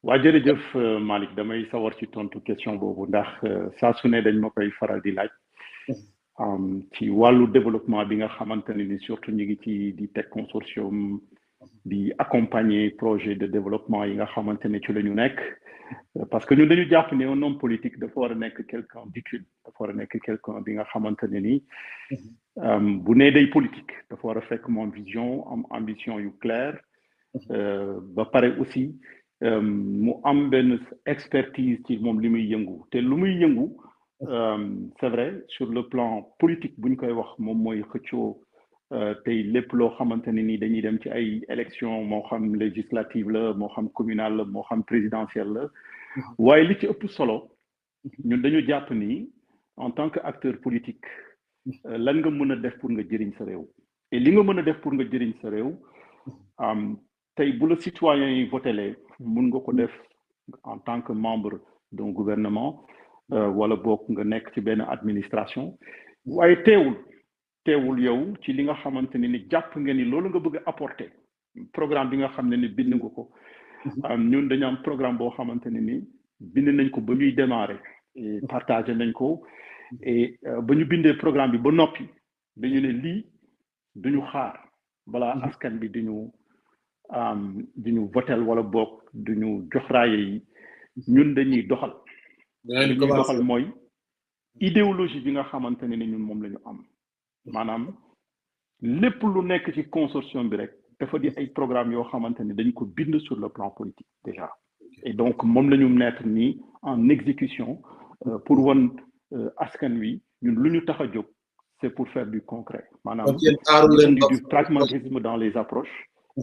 waa jërëjëf Malick damay sawar ci tontu question boobu ndax saa su ne dañ ma koy faral di laaj ci wàllu développement bi nga xamante ne ni surtout ñu ngi ci di teg consortium di accompagner projet de développement yi nga xamante ne ci la ñu nekk parce que ñun dañu jàpp ne un homme politique dafa war a nekk quelqu'un d'utile dafa war a nekk quelqu'un bi nga xamante ne ni bu nee day politique dafa war a fekk moom vision am ambition yu claire ba pare aussi mu am benn expertise ci moom li muy yëngu te lu muy yëngu c'est vrai sur le plan politique bu ñu koy wax moom mooy xëccoo tey lépp loo xamante ne ni dañuy dem ci ay élection moo xam législative la moo xam communale la moo xam présidentielle la waaye li ci ëpp solo ñun dañu jàpp ni en tant que acteur politique lan nga mën a def pour nga jëriñ sa réew et li nga mën a def pour nga jëriñ sa réew tey bu la citoyens yi votelee mun nga ko def en tant que membre d'un gouvernement wala boog nga nekk ci benn administration waaye teewul yow ci li nga xamante ne ni jàpp nga ni loolu nga bëgg a apporter programme bi nga xam ne ni bind nga ko ñun dañu am programme boo xamante ne ni bind nañ ko ba ñuy démarrer et partagé nañ ko et ba ñu bindee programme bi ba noppi dañu ne lii duñu xaar balaa askan bi diñu votel wala boog duñu jox raaye yi ñun dañuy doxal li ñuy doxal mooy idéologie bi nga xamante ne ni ñun moom la ñu am maanaam lépp lu nekk ci consortium bi rek dafa di ay programme yoo xamante ne dañ ko bind sur le plan politique déjà et donc moom la ñu mettre nii en exécution pour wan askan wi ñun lu ñu tax a jóg c'est pour faire du concret maanaam du pragmatisme dans les approches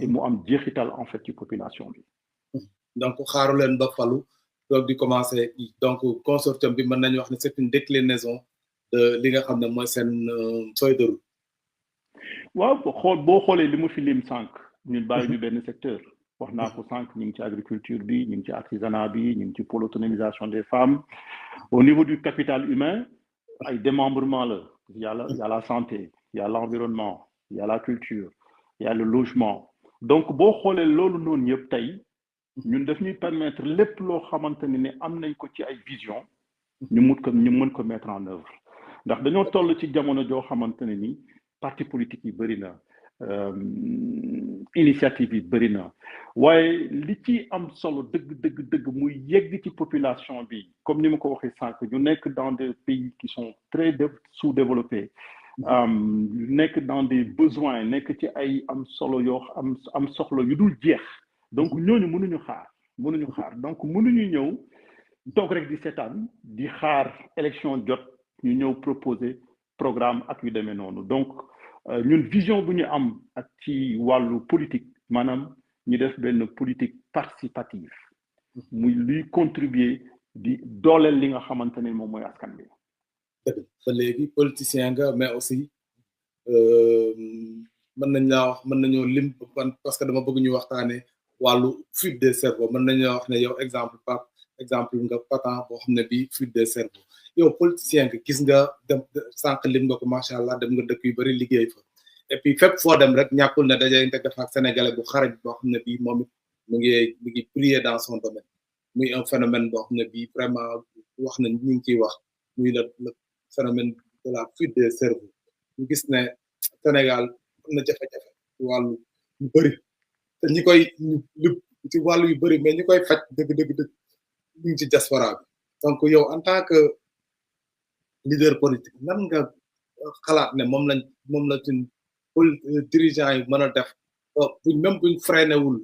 et mu am jeexital en fait ci population bi donc xaaru leen ba falu donc di commencer donc consortium bi mën nañu wax ne c'est une déclinaison de li nga xam ne mooy seen feuille de route waaw boo xoolee li mu fi lim sànq ñun bàyyi ñu benn secteur wax naa ko sànq ñu ngi ci agriculture bi ñu ngi ci artisanat bi ñu ngi ci pôle autonomisation des femmes au niveau du capital humain ay démembrement la il y a la santé il y a l'environnement il y a la culture il y a le logement donc boo xoolee loolu noonu yëpp tey ñun daf ñuy permettre lépp loo xamante ne ni am nañ ko ci ay vision ñu mën ko mettre en œuvre ndax dañoo toll ci jamono joo xamante ne ni parti politique yi bëri na initiative yi bëri na waaye li ci am solo dëgg muy yegg ci population bi comme ni ma ko waxee sànq ñu nekk dans des pays qui sont très sous-développés nekk dans des besoins nekk ci ay am solo yoo am soxla yu dul jeex donc ñooñu mënuñu xaar donc mënuñu ñëw toog rek di seetaan di xaar élection jot ñu ñëw proposer programme ak yu demee noonu donc ñun vision bu ñu am ak ci wàllu politique maanaam ñu def benn politique participative muy luy contribuer di dooleel li nga xamante ne moom mooy askan bi ba léegi politicien nga mais aussi mën nañoo lim parce que dama bëgg ñu waxtaane wàllu fuite des cerveaux mën nañoo wax ne yow exemple nga patent boo xam ne bii fuite des cerveaux yow politicien nga gis nga dem sànq lim nga ko macha allah dem nga dëkk yu bari liggéey fa et puis fépp foo dem rek ñàkkul ne dajay nga def ak sénégalais bu xarañ boo xam ne bii moom it mu ngi briller dans son domaine muy un phénomène boo xam ne bii vraiment wax na ñu ngi ciy wax muy le phénomène de la fuite des cerveaux ñu gis ne Sénégal am na jafe-jafe ci wàllu yu bëri te ñi koy ci wàllu yu bëri mais ñi koy faj dëgg ñu ngi ci diaspora bi donc yow en tant que leader politique nan nga xalaat ne moom la ci dirigeant yi mën a def buñ freiné wul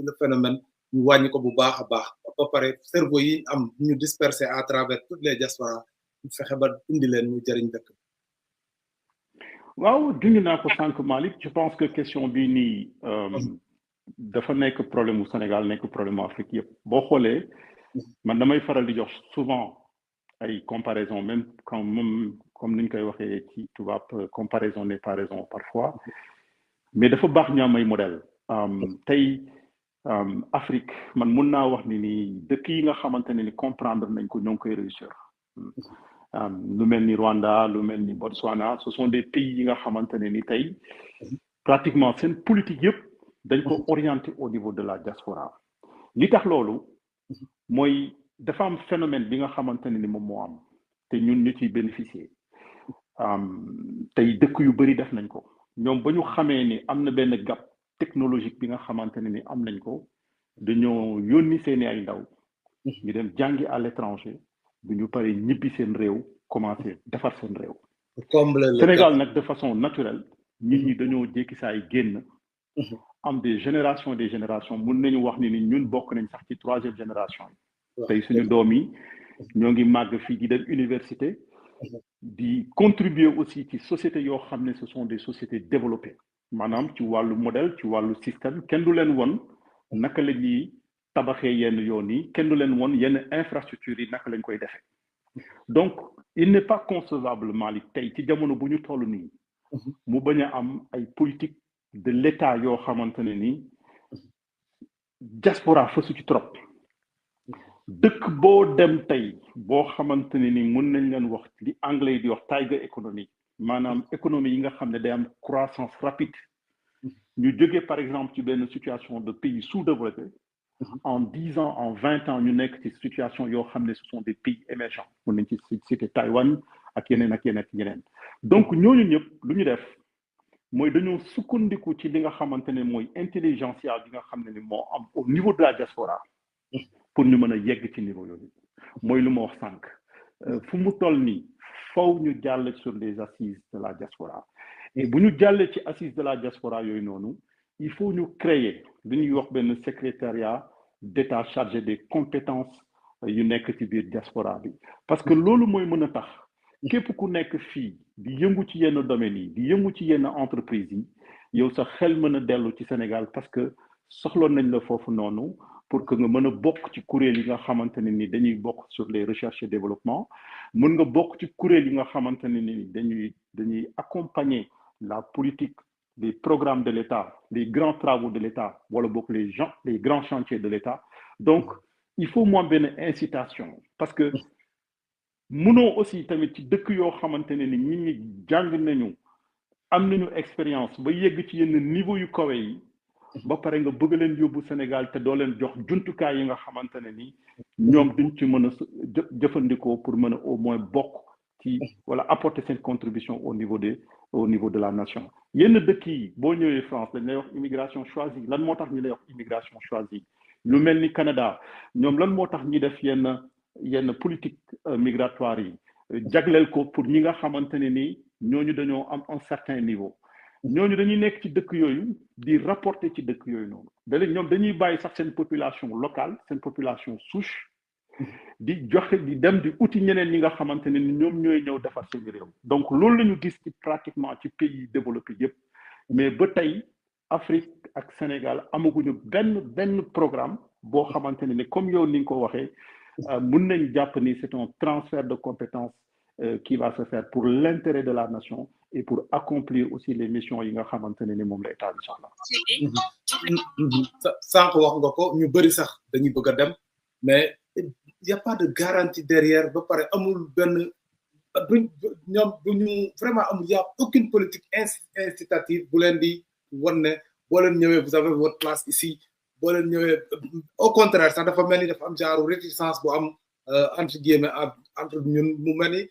le phénomène ñu wàññi ko bu baax a baax ba pare cerveau yi am ñu dispersé à travers toutes les diasporas ñu fexe ba indi leen mu jëriñ dëkk waaw junj naa ko sànq Malick je pense que question bii nii dafa nekk problème mu Sénégal nekk problème Afrique yëpp boo xoolee man damay faral di jox souvent ay comparaison même comme ni ñu koy waxee ci tubaab comparaison n'est pas raison parfois mais dafa baax ñu am ay modèle tey Afrique man mun naa wax ni dëkk yi nga xamante ne ni comprendre nañ ko ñoo ngi koy réussir lu mel ni Rwanda lu mel ni Botswana ce sont des pays yi nga xamante ne ni tey pratiquement seen politique yëpp dañ ko orienté au niveau de la diaspora li tax loolu mooy dafa am phénomène bi nga xamante ne ni moom moo am te ñun ñu ciy bénéficier tey dëkk yu bëri def nañ ko ñoom ba ñu xamee ni am na benn gap technologique bi nga xamante ne ni am nañ ko dañoo yónni seeni ay ndaw ñu dem jàngi à l'étranger bu ñu paree ñibbi seen réew commencé defar seen réew. Sénégal nag de façon naturelle nit ñi dañoo jékki saa yi génn am des générations mun nañu wax ni ñun bokk nañ sax ci 3e génération yi tey suñu doom yi ñoo ngi màgg fii di dem université di contribuer aussi ci sociétés yoo xam ne ce sont des sociétés développées maanaam ci wàllu modèle ci wàllu système kenn du leen won naka la ñuy tabaxee yenn yoon yi kenn du leen won yenn infrastructures yi naka lañ koy defee donc il n'est pas concevable Malick tey ci jamono bu ñu toll nii mu bañ a am ay politique de l'État yoo xamante ne ni diaspora fësu ci trop dëkk boo dem tey boo xamante ne ni mën nañ leen wax li anglais di wax tiger économique maanaam économie yi nga xam ne day am croissance rapide ñu jógee par exemple ci benn situation de pays sous-développé en 10 ans en 20 ans ñu nekk ci situation yoo xam ne ce sont des pays émergents mën nañ ci citer Taïwan ak yeneen ak yeneen ak yeneen donc ñooñu ñëpp lu ñu def mooy dañoo sukkandiku ci li nga xamante ne mooy intelligentsia bi nga xam ne ni moo am au niveau de la diaspora pour ñu mën a yegg ci niveau yooyu mooy lu ma wax sànq fu mu toll nii faw ñu jàll sur les assises de la diaspora et bu ñu jàllee ci assises de la diaspora yooyu noonu il faut ñu créer li ñuy wax benn secrétariat d'État chargé des compétences yu nekk ci biir diaspora bi parce que loolu mooy mën a tax képp ku nekk fii di yëngu ci yenn domaines yi di yëngu ci yenn entreprises yi yow sa xel mën a dellu ci Sénégal parce que soxloon nañ la foofu noonu pour que nga mën a bokk ci kuréel yi nga xamante ne ni dañuy bokk sur les recherches et développement mën nga bokk ci kuréel yi nga xamante ne ni dañuy accompagner la politique les programmes de l'État les grands travaux de l'État wala bokk les grands chantiers de l'État donc il faut moins benn incitation parce que mënoo aussi tamit ci dëkk yoo xamante ne ni nit ñi jàng nañu am nañu expérience ba yegg ci yenn niveau yu kawe yi ba pare nga bëgg leen yóbbu Sénégal te doo leen jox jumtukaay yi nga xamante ne ni ñoom duñ ci mën a jëfandikoo pour mën a au moins bokk ci wala apporter seen contribution au niveau de la nation yenn dëkk yi boo ñëwee France dañ lay wax immigration choisie lan moo tax ñu lay wax immigration choisie lu mel ni Canada ñoom lan moo tax ñi def yenn politique migratoire yi jagleel ko pour ñi nga xamante ne ni ñooñu dañoo am un certain niveau ñooñu dañuy nekk ci dëkk yooyu di rapporter ci dëkk yooyu noonu léegi ñoom dañuy bàyyi sax seen population locale seen population souche di joxe di dem di uti ñeneen ñi nga xamante ne ni ñoom ñooy ñëw defar seen réew donc loolu la ñu gis ci pratiquement ci pays développés yëpp mais ba tey Afrique ak Sénégal amaguñu benn programme boo xamante ne ni comme yow ni nga ko waxee mun nañ jàpp ni c'est un transfert de compétences qui va se faire pour l'intérêt de la nation et pour accomplir aussi les missions yi nga xamante ne ni moom la état bi soxla. sànq wax nga ko ñu bëri sax dañuy bëgg a dem mais y a pas de garantie derrière ba pare amul benn ñoom duñu vraiment amul y a aucune politique incitative bu leen di wan ne boo leen ñëwee vous avez votre place ici boo leen ñëwee au contraire sax dafa mel ni dafa am genre réticence bu am entre guillemets entre ñun mu mel ni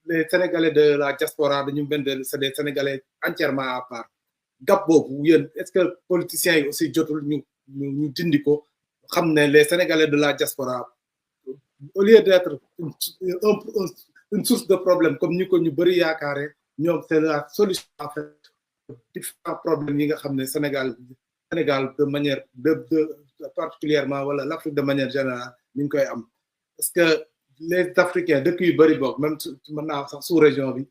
les Sénégalais de la diaspora dañu mel c'est des Sénégalais entièrement à part gap boobu yéen est-ce que politiciens yi aussi jotul ñu dindi ko xam ne les Sénégalais de la diaspora au lieu d'être une source de problème comme ñu ko ñu bëri yaakaare ñoom c'est la solution en fait différents problèmes yi nga xam ne Sénégal de manière de particulièrement wala l'Afrique de manière générale ñu ngi koy am parce que les Africains dëkk yu bëri boog même mën naa sax sous région bi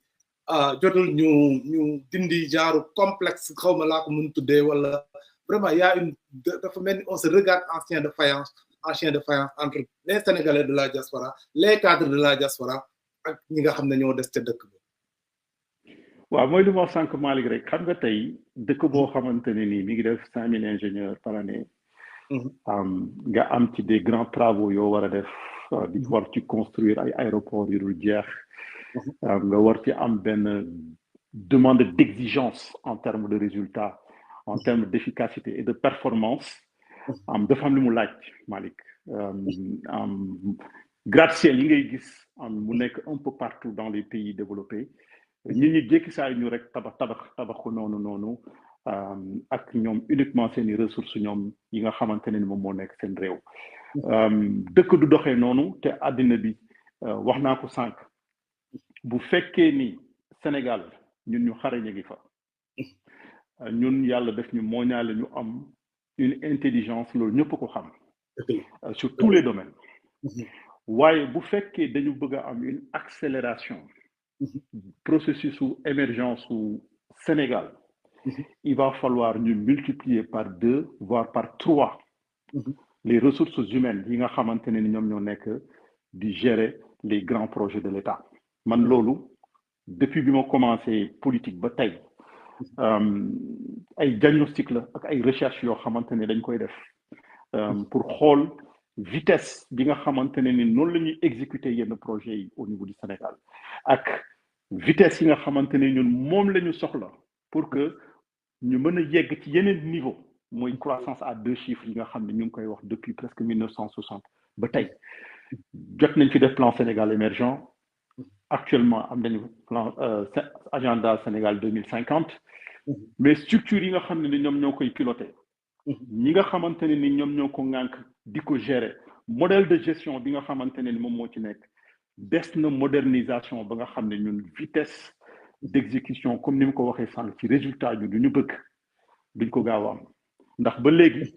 jotul ñu dindi genre complexe xawma laa ko mën tuddee wala vraiment y a une dafa mel ni on se regarde en chien de faïence entre les Sénégalais de la diaspora les cadres de la diaspora ak ñi nga xam ne ñoo des ca dëkk bi. waaw mooy li ma wax sànq Malick rek xam nga tey dëkk boo xamante ne nii mi ngi def 5000 ingénieurs par année. nga am ci des grands travaux yoo war a def di war ci construire ay aéroports yu dul jeex. nga war ci am benn demande d'exigence en termes de résultats en termes d'efficacité et de performance dafa am lu mu laaj Malick gratte-ciel yi ngay gis mu nekk un peu partout dans les pays développés ñi jékki saa ñu rek tabaxu noonu ak ñoom uniquement seeni ressources ñoom yi nga xamante ne ni moom moo nekk seen réew dëkk du doxee noonu te àddina bi wax naa ko sànq bu fekkee ni Sénégal ñun ñu xarañe gi fa ñun yàlla def ñu mooñaale ñu am une intelligence loolu ñëpp ko xam sur tous les domaines waaye bu fekkee dañu bëgg a am une accélération processus ou émergence au Sénégal il va falloir ñu multiplier par 2 voire par 3 les ressources humaines yi nga xamante ne ni ñoom ñoo nekk di gérer les grands projets de l'État man loolu depuis bi ma commencé politique ba tey ay diagnostic la ak ay recherche yoo xamante ne dañ koy def pour xool vitesse bi nga xamante ne ni noonu la ñuy exécuter yenn projets yi au niveau du Sénégal ak vitesse yi nga xamante ne ñun moom la ñu soxla pour que ñu mën a yegg ci yeneen niveau mooy croissance à 2 chiffres yi nga xam ne ñu ngi koy wax depuis presque 1960 ba tey jot nañ fi def plan Sénégal émergent actuellement am nañu plan agenda Sénégal 2050 mais structures yi nga xam ne ni ñoom ñoo koy piloter ñi nga xamante ne ni ñoom ñoo ko ŋànk di ko gérer modèle de gestion bi nga xamante ne ni moom moo ci nekk des na modernisation ba nga xam ne ñun vitesse d'exécution comme ni mu ko waxee sànq ci résultat yu du ñu bëgg duñ ko gaaw a am ndax ba léegi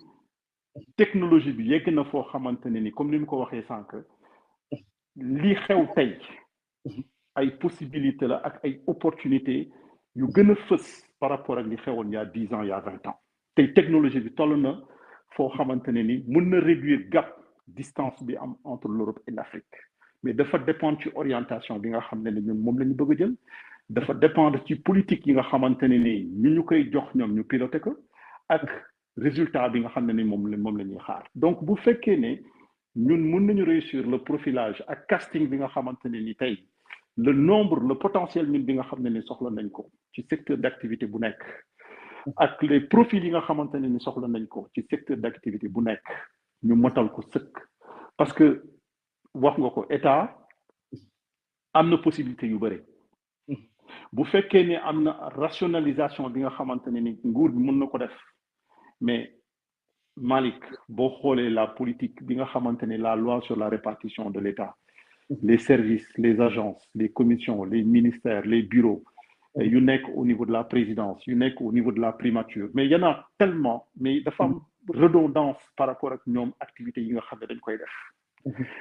technologie bi yegg na foo xamante ne ni comme ni mu ko waxee sànq li xew tey ay possibilités la ak ay opportunités yu gën a fës par rapport ak li xewoon il y a 10 ans il y a 20 ans tey technologie bi toll na foo xamante ne ni mën na réduire gap distance bi am entre l'Europe et l'Afrique mais dafa dépendre ci orientation bi nga xam ne ni ñun moom la ñu bëgg a jël dafa dépendre ci politique yi nga xamante ne ni ñu koy jox ñoom ñu piloté ko ak résultat bi nga xam ne ni moom la ñuy xaar donc bu fekkee ne ñun mën nañu réussir le profilage ak casting bi nga xamante ne ni tey le nombre le potentiel ñun bi nga xam ne ni soxla nañ ko ci secteur d'activité bu nekk ak les profils yi nga xamante ne ni soxla nañ ko ci secteur d'activité bu nekk ñu motal ko sëkk parce que wax nga ko état am na possibilité yu bëri bu fekkee ne am na rationalisation bi nga xamante ne ni nguur bi mën na ko def mais Malick boo xoolee la politique bi nga xamante ne la loi sur la répartition de l'État les services les agences les commissions les ministères les bureaux yu nekk au niveau de la présidence yu nekk au niveau de la primature mais il y en a tellement mais dafa am redondance par rapport ak ñoom activités yi nga xam ne dañ koy def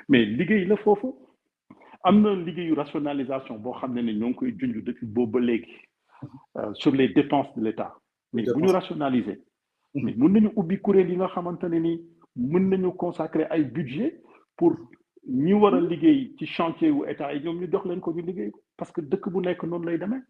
mais liggéey la foofu am na liggéeyu rationalisation boo xam ne ne ñoo ngi koy junj depuis boobu ba léegi sur les dépenses de l'État mais bu ñu rationaliser mais mën nañu ubbi kuréel yi nga xamante ne ni mën nañu consacrer ay budget pour ñi war a liggéey ci chantier wu état yi ñoom ñu jox leen ko ñu liggéey ko parce que dëkk bu nekk noonu lay demee